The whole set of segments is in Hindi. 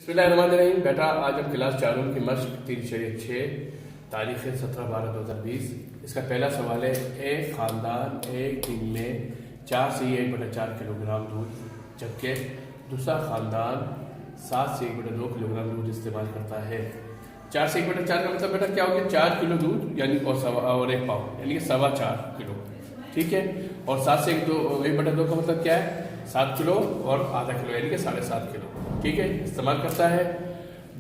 बिस्मिल्लाहिर्रहमानिर्रहीम। बेटा आज हम क्लास चारों की मश्क 3/6 तारीख है 17/12/2020। इसका पहला सवाल है, एक ख़ानदान एक दिन में 4 से 1/4 किलोग्राम दूध, जबकि दूसरा ख़ानदान 7 से 1/2 किलोग्राम दूध इस्तेमाल करता है। 4 से 1/4 का मतलब बेटा क्या हो गया? 4 किलो दूध यानी और 1 पाव यानी कि 4.25 किलो, ठीक है। और 7 से 1/2 का मतलब क्या है? 7 किलो और आधा किलो यानी कि 7.5 किलो, ठीक है, इस्तेमाल करता है।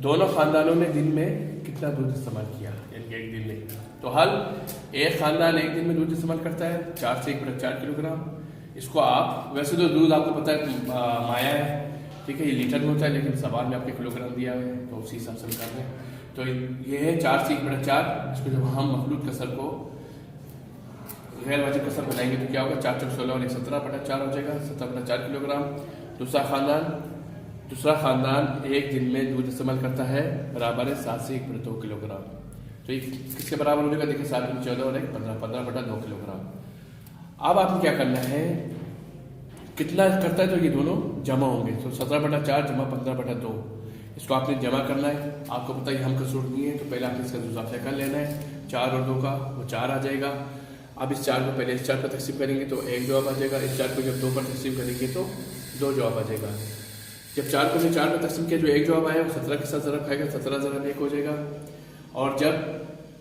दोनों खानदानों ने दिन में कितना दूध इस्तेमाल किया यानी कि एक दिन में? तो हल, एक खानदान एक दिन में दूध इस्तेमाल करता है 4 से 1/4 किलोग्राम। इसको आप वैसे तो दूध आपको पता है माया है, ठीक है, ये लीटर में होता है, लेकिन सवाल में आपके किलोग्राम दिया हुआ है तो उसी हिसाब से कर रहे हैं। तो ये है 4 से 1/4। इसको जब हम मखलूत कसर को गैर वाजिब कसर बनाएंगे तो क्या होगा? 4 चौक 16 और 1 17/4 हो जाएगा, 17/4 किलोग्राम। दूसरा खानदान एक दिन में दूध इस्तेमाल करता है बराबर है 7 से 1/2 किलोग्राम। तो ये किसके बराबर हो जाएगा? देखिए 7 में 14 और 1 15, 15/2 किलोग्राम। अब आपको क्या करना है, कितना करता है तो ये दोनों जमा होंगे, तो 17/4 जमा 15/2 इसको आपने जमा करना है। आपको पता है हम कसूर नहीं है, तो पहले आपने इसका दूसरा कर लेना है। 4 और 2 का वो 4 आ जाएगा। अब इस 4 को पहले इस 4 पर तकसीम करेंगे तो 1 जवाब आ जाएगा। इस 4 को जब 2 पर तकसीम करेंगे तो 2 जवाब आ जाएगा। जब 4 को 4 पर तकसीम किया जो 1 जवाब आया वो 17 के साथ ज़रब खाएगा, 17 ज़रब 1 हो जाएगा। और जब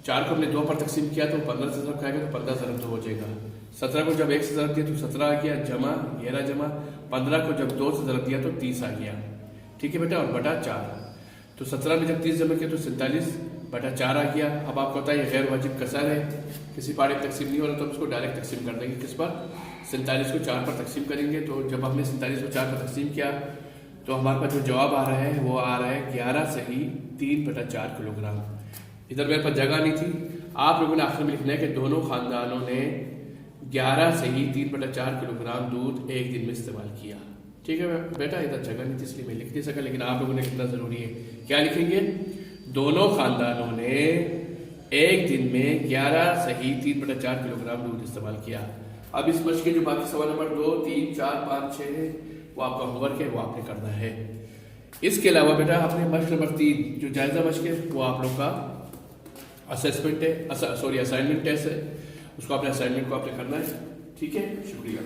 4 को हमने 2 पर तकसीम किया तो 15 से ज़रब खाएगा तो 15 ज़रब 2 हो जाएगा। 17 को जब 1 से ज़रब दिया तो 17 आ गया, जमा 11 जमा 15 को जब 2 से ज़रब दिया तो 30 आ गया, ठीक है बेटा। और बटा 4, तो 17 में जब 30 जमा किया तो 47/4 आ गया। अब आपको पता है ये गैर वाजिब कसर है, किसी पारे पर तकसीम नहीं हो रहा तो उसको डायरेक्ट तकसीम कर देंगे। किस पर? 47 को 4 पर तकसीम करेंगे। तो जब हमने 47 को 4 पर तकसीम किया तो हमारे पास जो जवाब आ रहा है वो आ रहा है 11 सही 3/4 किलोग्राम। इधर मेरे पास जगह नहीं थी, आप लोगों ने आखिर में लिखना है कि दोनों खानदानों ने 11 सही 3/4 किलोग्राम दूध एक दिन में इस्तेमाल किया, ठीक है बेटा। इधर जगह नहीं थी इसलिए मैं लिख नहीं सका, लेकिन आप लोगों ने कितना ज़रूरी है, क्या लिखेंगे? दोनों खानदानों ने एक दिन में 11 सही 3/4 किलोग्राम दूध इस्तेमाल किया। अब इस मश्क के जो बाकी सवाल नंबर 2, 3, 4, 5, 6 है वो आपका होमवर्क है, वो आपने करना है। इसके अलावा बेटा आपने मश्क नंबर 3 जो जायजा मश्क है वो आप लोग का असेसमेंट है, असाइनमेंट टेस्ट है, उसको अपने असाइनमेंट को आपने करना है, ठीक है। शुक्रिया।